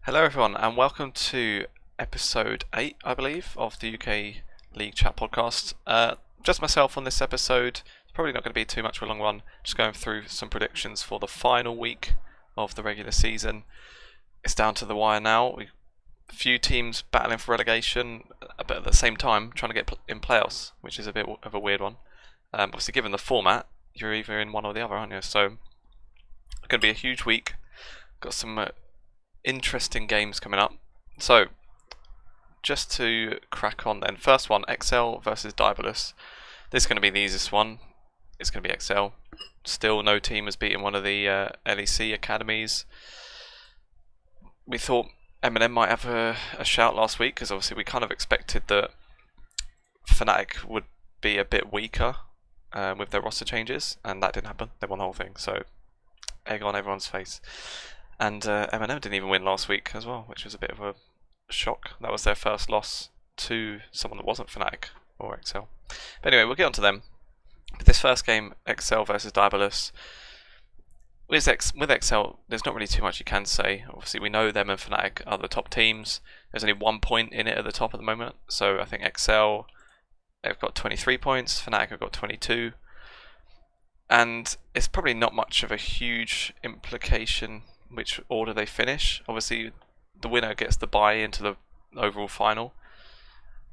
Hello everyone and welcome to episode 8, I believe, of the UK League Chat podcast. Just myself on this episode. It's probably not going to be too much of a long one. Just going through some predictions for the final week of the regular season. It's down to the wire now. A few teams battling for relegation, but at the same time trying to get in playoffs, which is a bit of a weird one. Obviously, given the format, you're either in one or the other, aren't you? So, it's going to be a huge week. Got some interesting games coming up. So, just to crack on then. First one, XL versus Diabolus. This is going to be the easiest one. It's going to be XL. Still, no team has beaten one of the LEC academies. We thought M&M might have a shout last week because obviously we kind of expected that Fnatic would be a bit weaker with their roster changes, and that didn't happen. They won the whole thing, so egg on everyone's face. And M&M didn't even win last week as well, which was a bit of a shock. That was their first loss to someone that wasn't Fnatic or XL. But anyway, we'll get on to them. This first game, XL versus Diabolus. With XL, there's not really too much you can say. Obviously, we know them and Fnatic are the top teams. There's only 1 point in it at the top at the moment. So I think XL, they've got 23 points. Fnatic have got 22. And it's probably not much of a huge implication which order they finish. Obviously, the winner gets the bye into the overall final.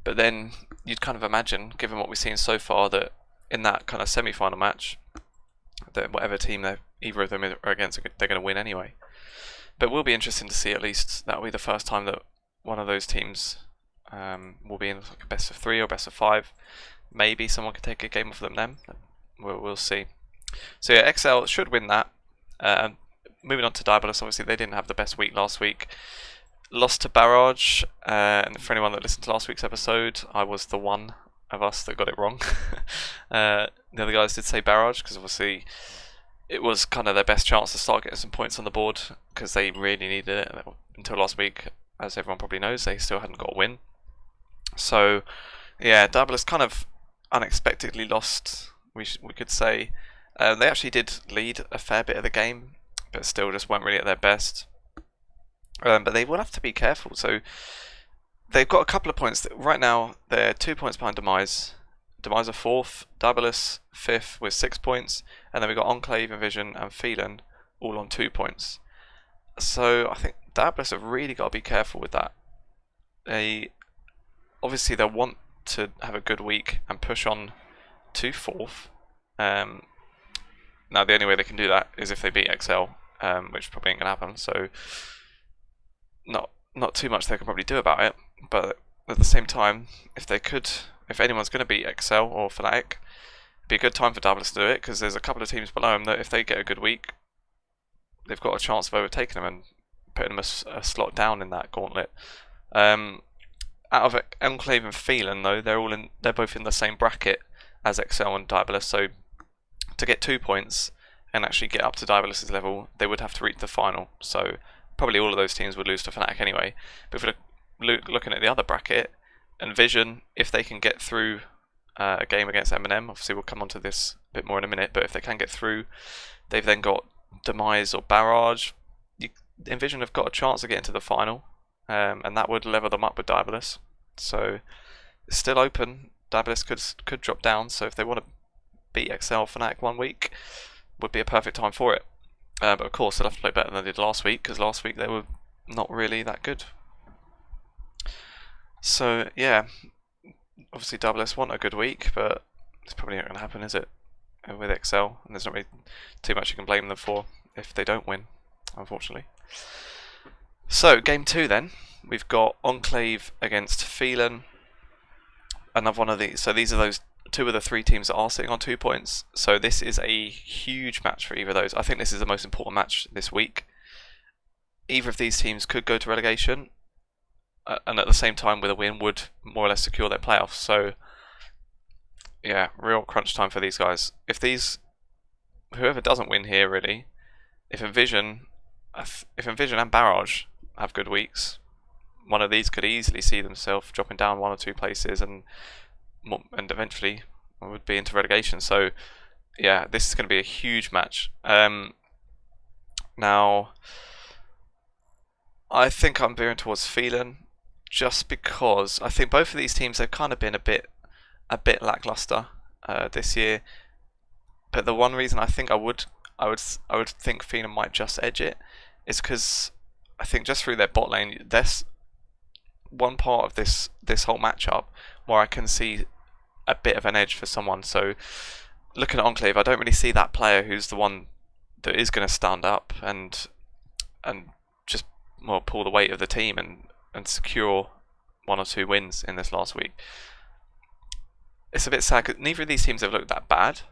But then you'd kind of imagine, given what we've seen so far, that in that kind of semi-final match, that whatever team either of them are against, they're going to win anyway. But it will be interesting to see. At least that'll be the first time that one of those teams will be in like a best of 3 or best of 5. Maybe someone could take a game off them then. We'll see. So yeah, XL should win that. Moving on to Diabolus, obviously they didn't have the best week last week. Lost to Barrage, and for anyone that listened to last week's episode, I was the one of us that got it wrong. The other guys did say Barrage, because obviously it was kind of their best chance to start getting some points on the board, because they really needed it. Until last week, as everyone probably knows, they still hadn't got a win. So yeah, Diabolus kind of unexpectedly lost, we could say. They actually did lead a fair bit of the game, but still just weren't really at their best. But they will have to be careful. So they've got a couple of points. Right now, they're 2 points behind Demise. Demise are 4th, Diabolus 5th with 6 points, and then we've got Enclave, Envision, and Phelan all on 2 points. So I think Diabolus have really got to be careful with that. Obviously, they'll want to have a good week and push on to 4th. Now, the only way they can do that is if they beat XL, which probably ain't going to happen. So, not too much they can probably do about it. But at the same time, if anyone's going to beat XL or Fnatic, it'd be a good time for Diabolus to do it, because there's a couple of teams below them that if they get a good week, they've got a chance of overtaking them and putting them a slot down in that gauntlet. Out of Enclave and Phelan, though, they're both in the same bracket as XL and Diabolus, so to get 2 points and actually get up to Diabolus' level, they would have to reach the final. So probably all of those teams would lose to Fnatic anyway. But if we're looking at the other bracket, Envision, if they can get through a game against M&M, obviously we'll come on to this a bit more in a minute, but if they can get through, they've then got Demise or Barrage. Envision have got a chance of getting to the final, and that would level them up with Diabolus. So it's still open. Diabolus could drop down, so if they want to beat XL Fnatic 1 week, would be a perfect time for it. But of course they'll have to play better than they did last week, because last week they were not really that good. So yeah, obviously Diabolus want a good week, but it's probably not going to happen, is it, with XL? And there's not really too much you can blame them for if they don't win, unfortunately. So game 2 then, we've got Enclave against Phelan. Another one of these. So these are those 2 of the 3 teams that are sitting on 2 points. So this is a huge match for either of those. I think this is the most important match this week. Either of these teams could go to relegation, and at the same time with a win would more or less secure their playoffs. So yeah, real crunch time for these guys. Whoever doesn't win here, really, if Envision and Barrage have good weeks, one of these could easily see themselves dropping down 1 or 2 places and eventually would be into relegation. So yeah, this is going to be a huge match. Now I think I'm veering towards Phelan, just because I think both of these teams have kind of been a bit lackluster this year. But the one reason I think I would think Phelan might just edge it is because I think just through their bot lane, there's one part of this whole matchup where I can see a bit of an edge for someone. So looking at Enclave, I don't really see that player who's the one that is going to stand up and just pull the weight of the team and secure 1 or 2 wins in this last week. It's a bit sad because neither of these teams have looked that bad,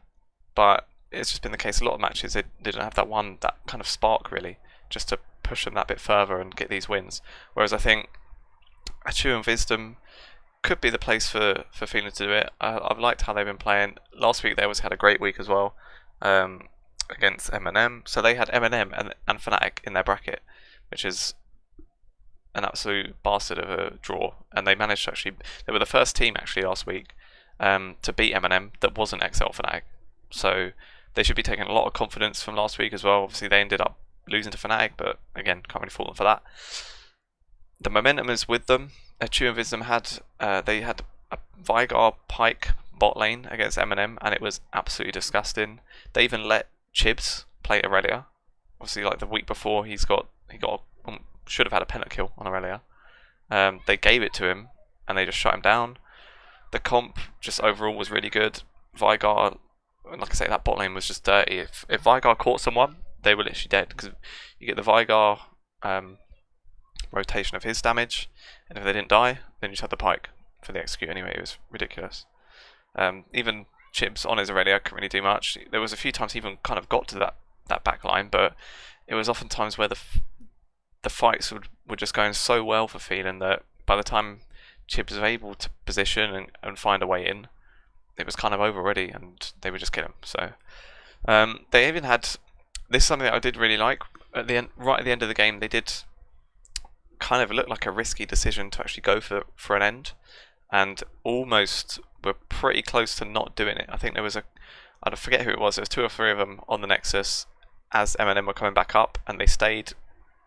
but it's just been the case a lot of matches they didn't have that kind of spark really, just to push them that bit further and get these wins. Whereas I think Achu and Wisdom could be the place for Phelan to do it. I've liked how they've been playing. Last week they always had a great week as well against M&M. So they had M&M and Fnatic in their bracket, which is an absolute bastard of a draw. And they managed to actually, they were the first team actually last week to beat M&M that wasn't XL Fnatic. So they should be taking a lot of confidence from last week as well. Obviously they ended up losing to Fnatic, but again, can't really fault them for that. The momentum is with them. Achu and Wisdom had they had a Vigar Pike bot lane against M&M, and it was absolutely disgusting. They even let Chibs play Aurelia. Obviously, like the week before, he should have had a penalty kill on Aurelia. They gave it to him, and they just shut him down. The comp just overall was really good. Vigar, like I say, that bot lane was just dirty. If Vigar caught someone, they were literally dead, because you get the Vigar rotation of his damage, and if they didn't die, then you just had the Pike for the execute anyway. It was ridiculous. Even Chibs on his Aurelia couldn't really do much. There was a few times he even kind of got to that back line, but it was often times where the fights were just going so well for Phelan that by the time Chibs was able to position and find a way in, it was kind of over already, and they would just kill him. So they even had this is something that I did really like at the end. Right at the end of the game, they did kind of look like a risky decision to actually go for an end, and almost were pretty close to not doing it. I think there was I forget who it was. There was 2 or 3 of them on the Nexus as M&M were coming back up, and they stayed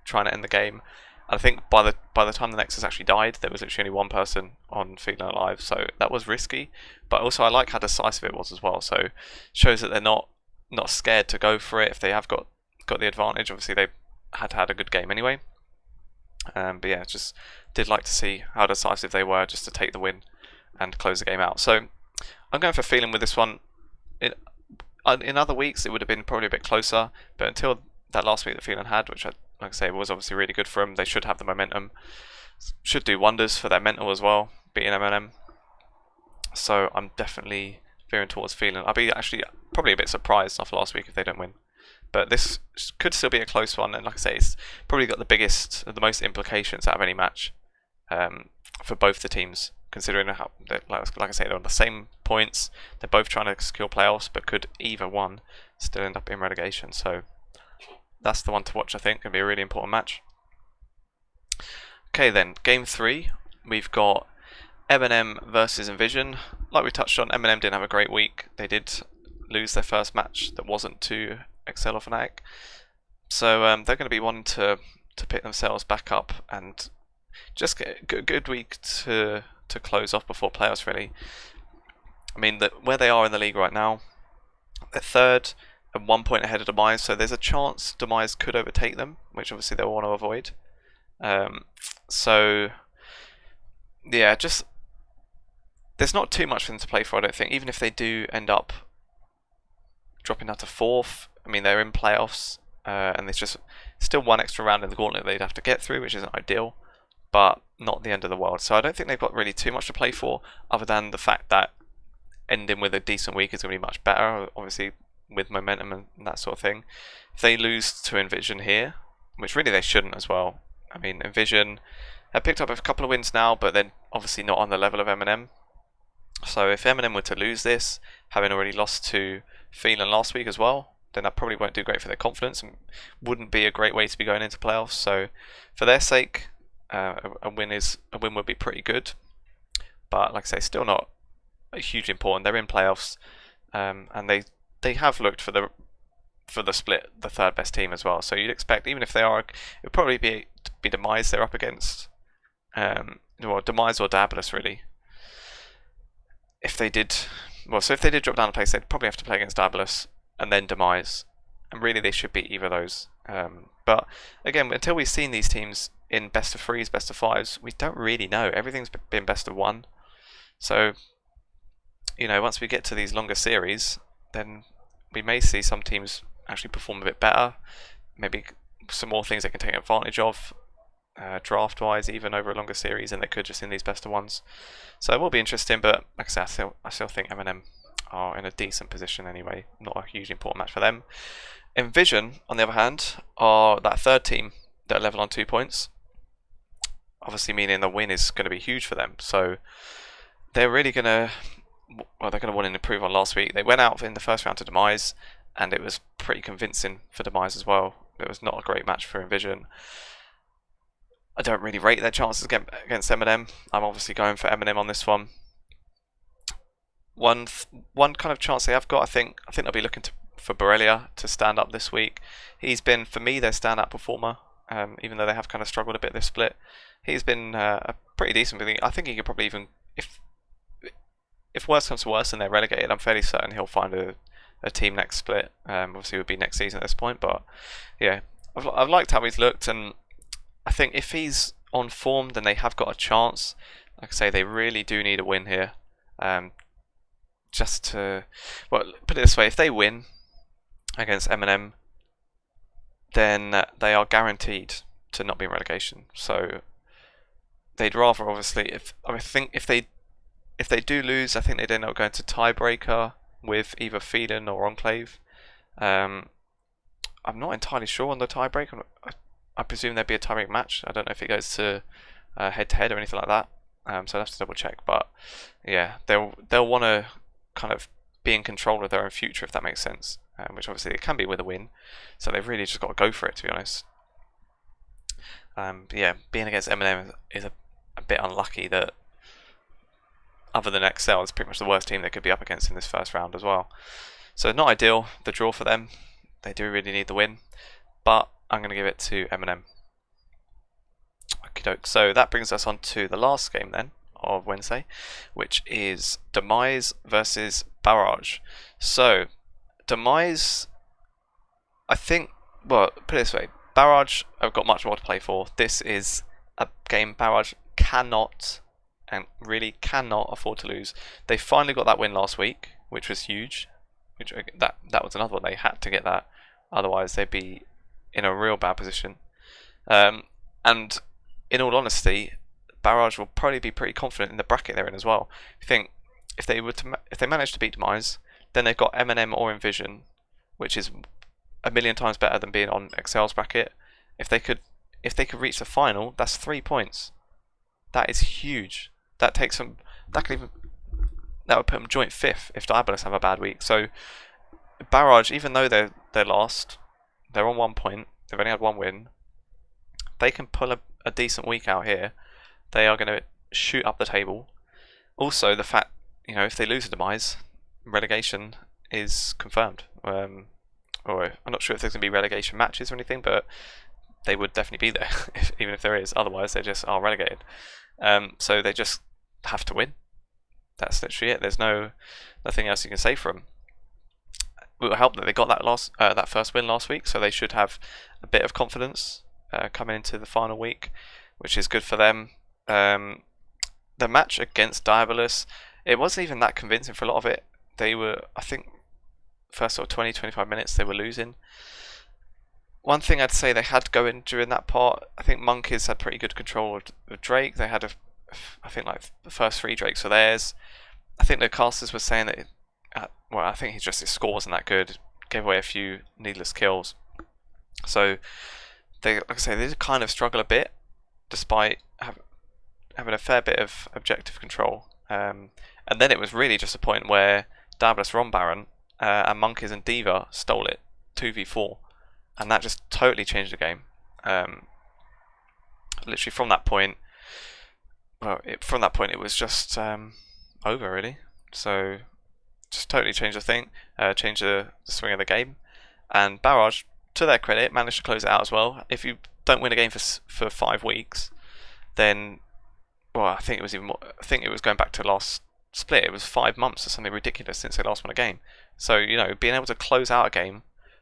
trying to end the game. And I think by the time the Nexus actually died, there was literally only one person on Phelan alive, so that was risky. But also I like how decisive it was as well. So it shows that they're not scared to go for it if they have got the advantage. Obviously they had a good game anyway. But yeah, just did like to see how decisive they were just to take the win and close the game out. So I'm going for Phelan with this one. In other weeks it would have been probably a bit closer, but until that last week that Phelan had, which like I say was obviously really good for them, they should have the momentum. Should do wonders for their mental as well, beating M&M. So I'm definitely veering towards Phelan. I'll be actually probably a bit surprised after last week if they don't win. But this could still be a close one, and like I say, it's probably got the most implications out of any match for both the teams, considering how, like I say, they're on the same points, they're both trying to secure playoffs, but could either one still end up in relegation. So that's the one to watch, I think. It'll be a really important match. Okay then, game 3, we've got M&M versus Envision. Like we touched on, M&M didn't have a great week. They did lose their first match that wasn't to XL or Fnatic. So they're going to be wanting to pick themselves back up and just get a good week to close off before playoffs, really. I mean, where they are in the league right now, they're 3rd and 1 point ahead of Demise, so there's a chance Demise could overtake them, which obviously they'll want to avoid. So yeah, just there's not too much for them to play for, I don't think. Even if they do end up dropping down to 4th, I mean, they're in playoffs, and there's just still one extra round in the gauntlet they'd have to get through, which isn't ideal, but not the end of the world. So I don't think they've got really too much to play for, other than the fact that ending with a decent week is going to be much better, obviously, with momentum and that sort of thing. If they lose to Envision here, which really they shouldn't as well. I mean, Envision have picked up a couple of wins now, but then obviously not on the level of M&M. So if M&M were to lose this, having already lost to Phelan last week as well, then that probably won't do great for their confidence and wouldn't be a great way to be going into playoffs. So for their sake, a win would be pretty good. But like I say, still not hugely important. They're in playoffs, and they have looked for the split, the 3rd best team as well. So you'd expect, even if they are, it would probably be be Demise they're up against. Well, Demise or Daedalus really. If they did drop down a place, they'd probably have to play against Daedalus and then Demise, and really they should beat either of those. But again, until we've seen these teams in best of threes, best of fives, we don't really know. Everything's been best of one. So, once we get to these longer series, then we may see some teams actually perform a bit better. Maybe some more things they can take advantage of, draft-wise, even over a longer series, than they could just in these best of ones. So it will be interesting, but like I said, I still think M&M are in a decent position anyway. Not a hugely important match for them. Envision, on the other hand, are that third team that are level on 2 points. Obviously meaning the win is going to be huge for them. So they're really going to... Well, they're going to want to improve on last week. They went out in the first round to Demise, and it was pretty convincing for Demise as well. It was not a great match for Envision. I don't really rate their chances against M&M. I'm obviously going for M&M on this one. One kind of chance they have got, I think they'll be looking for Borrelia to stand up this week. He's been, for me, their standout performer, even though they have kind of struggled a bit this split. He's been a pretty decent. I think he could probably even, if worse comes to worse and they're relegated, I'm fairly certain he'll find a team next split. Obviously it would be next season at this point, but yeah, I've liked how he's looked, and I think if he's on form, then they have got a chance. Like I say, they really do need a win here. Just to, well, put it this way, if they win against M&M, then they are guaranteed to not be in relegation. So they'd rather, obviously, if they do lose, I think they'd end up going to tiebreaker with either Phelan or Enclave. I'm not entirely sure on the tiebreaker. I presume there'd be a tiebreak match. I don't know if it goes to head-to-head or anything like that. So I'd have to double check. But yeah, they'll want to kind of be in control of their own future, if that makes sense. Which obviously it can be with a win. So they've really just got to go for it, to be honest. Yeah, being against M&M is a bit unlucky that, other than Excel, is pretty much the worst team they could be up against in this first round as well. So not ideal, the draw for them. They do really need the win. But I'm going to give it to M&M. Okey-doke. So that brings us on to the last game then of Wednesday, which is Demise versus Barrage. So Demise, I think, well, put it this way, Barrage have got much more to play for. This is a game Barrage cannot, and really cannot, afford to lose. They finally got that win last week, which was huge. That was another one. They had to get that, otherwise they'd be in a real bad position. And in all honesty, Barrage will probably be pretty confident in the bracket they're in as well. I think if they manage to beat Demise, then they've got M&M or Envision, which is a million times better than being on Excel's bracket. If they could reach the final, that's 3 points. That is huge. That takes them. That would put them joint fifth if Daedalus have a bad week. So Barrage, even though they're last, they're on 1 point. They've only had one win. They can pull a decent week out here. They are going to shoot up the table. Also, the fact, if they lose a Demise, relegation is confirmed. Or I'm not sure if there's going to be relegation matches or anything, but they would definitely be there, even if there is. Otherwise, they just are relegated. So they just have to win. That's literally it. There's nothing else you can say for them. It will help that they got that first win last week, so they should have a bit of confidence coming into the final week, which is good for them. The match against Daedalus, it wasn't even that convincing for a lot of it. They were, I think, first sort of 20-25 minutes they were losing. One thing I'd say they had going during that part, I think Monkeys had pretty good control of Drake. They had I think like the first 3 Drakes were theirs. I think the casters were saying that I think his score wasn't that good. Gave away a few needless kills. So like I say, they did kind of struggle a bit, despite having a fair bit of objective control. And then it was really just a point where Daedalus were on Baron, and Monkeys and Deva stole it 2v4, and that just totally changed the game. Literally from that point, it was just over really. So just totally changed the thing, changed the swing of the game. And Barrage, to their credit, managed to close it out as well. If you don't win a game for 5 weeks, then, well, I think it was even more. I think it was going back to last split. It was 5 months or something ridiculous since they last won a game. So being able to close out a game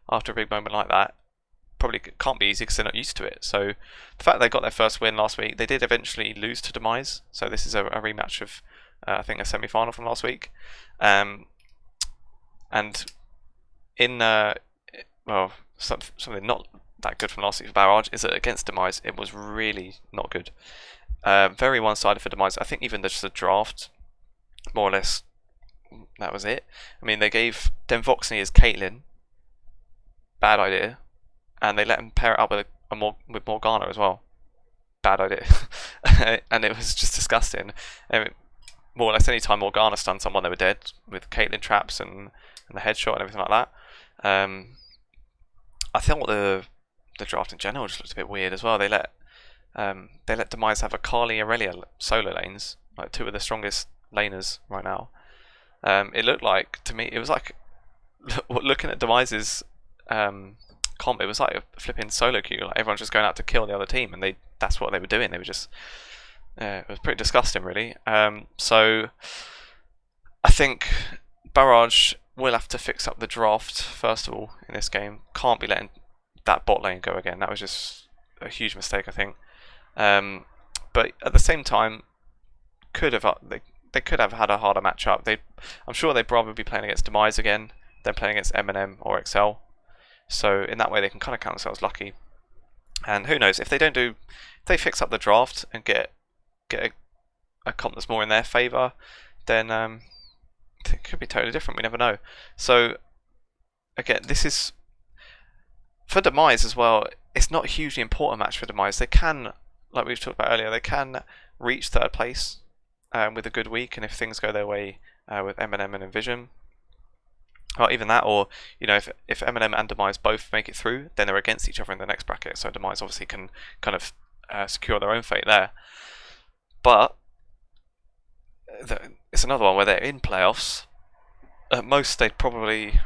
after a big moment like that probably can't be easy because they're not used to it. So the fact they got their first win last week, they did eventually lose to Demise. So this is a rematch of I think a semi-final from last week, and in something not that good from last week for Barrage is that against Demise it was really not good. Very one-sided for Demise. I think even just the draft, more or less, that was it. I mean, they gave Denvoxney as Caitlyn, bad idea, and they let him pair it up with Morgana as well, bad idea, and it was just disgusting. More or less, any time Morgana stunned someone, they were dead with Caitlyn traps and the headshot and everything like that. I thought the draft in general just looked a bit weird as well. They let Demise have a Carly Aurelia solo lanes, like 2 of the strongest laners right now. It looked like, to me, it was like looking at Demise's comp. It was like a flipping solo queue. Like everyone's just going out to kill the other team, and that's what they were doing. They were just it was pretty disgusting, really. So I think Barrage will have to fix up the draft first of all in this game. Can't be letting that bot lane go again. That was just a huge mistake, I think. But at the same time, they could have had a harder matchup. I'm sure they'd rather be playing against Demise again than playing against M&M or Excel. So in that way, they can kind of count themselves lucky. And who knows, if they fix up the draft and get a comp that's more in their favour, then it could be totally different. We never know. So again, this is for Demise as well. It's not a hugely important match for Demise. They can, like we've talked about earlier, they can reach 3rd place with a good week, and if things go their way with M&M and Envision, or even that, or if M&M and Demise both make it through, then they're against each other in the next bracket. So Demise obviously can kind of secure their own fate there. But it's another one where they're in playoffs. At most, they'd probably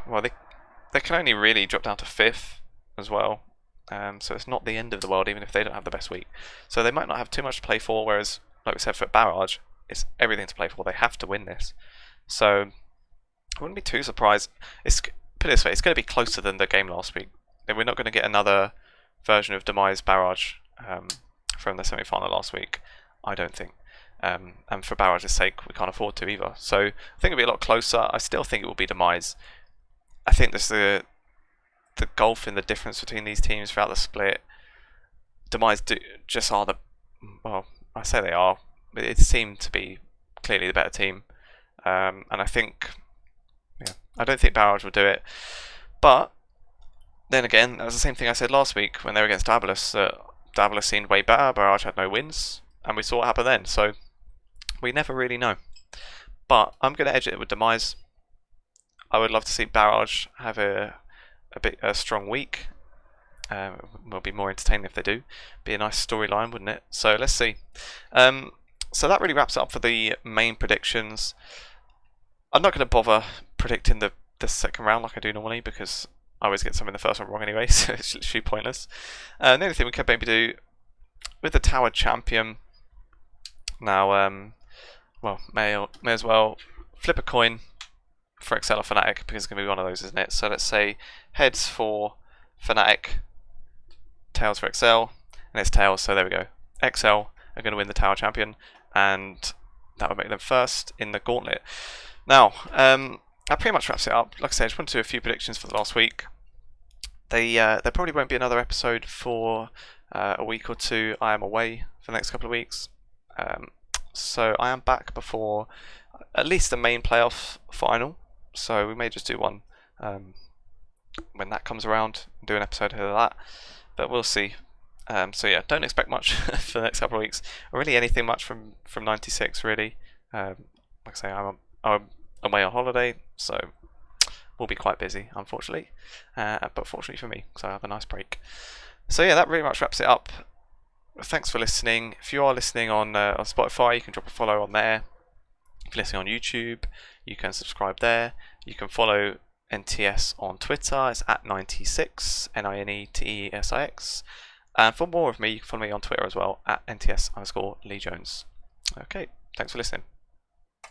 they can only really drop down to 5th as well. So it's not the end of the world, even if they don't have the best week. So they might not have too much to play for. Whereas, like we said, for Barrage, it's everything to play for. They have to win this. So I wouldn't be too surprised. Put it this way, it's going to be closer than the game last week. We're not going to get another version of Demise Barrage from the semi-final last week, I don't think. And for Barrage's sake, we can't afford to either. So I think it'll be a lot closer. I still think it will be Demise. I think there's the gulf in the difference between these teams throughout the split. Demise just are well, I say they are, but it seemed to be clearly the better team. And I think, I don't think Barrage will do it. But then again, that was the same thing I said last week when they were against Davalus. Davalus seemed way better, Barrage had no wins, and we saw what happened then. So we never really know. But I'm going to edge it with Demise. I would love to see Barrage have a strong week. Will be more entertaining if they do. Be a nice storyline, wouldn't it? So let's see. So that really wraps it up for the main predictions. I'm not going to bother predicting the second round like I do normally, because I always get some in the first one wrong anyway, so it's literally pointless. The only thing we could maybe do with the Tower Champion now, well, may as well flip a coin for Excel or Fnatic, because it's going to be one of those, isn't it? So let's say heads for Fnatic, tails for Excel, and it's tails, so there we go. Excel are going to win the Tower Champion, and that would make them first in the gauntlet. Now, that pretty much wraps it up. Like I said, I just wanted to do a few predictions for the last week. There probably won't be another episode for a week or two. I am away for the next couple of weeks. So I am back before at least the main playoff final. So we may just do one when that comes around, do an episode ahead of that. But we'll see. So yeah, don't expect much for the next couple of weeks, or really anything much from NineTeeSix really. Like I say, I'm away on holiday, so we'll be quite busy, unfortunately. But fortunately for me, so I have a nice break. So yeah, that really much wraps it up. Thanks for listening. If you are listening on Spotify, you can drop a follow on there. If you're listening on YouTube, you can subscribe there. You can follow NTS on Twitter. It's at NineTeeSix, NineTeeSix. And for more of me, you can follow me on Twitter as well at NTS_Lee Jones. Okay, thanks for listening.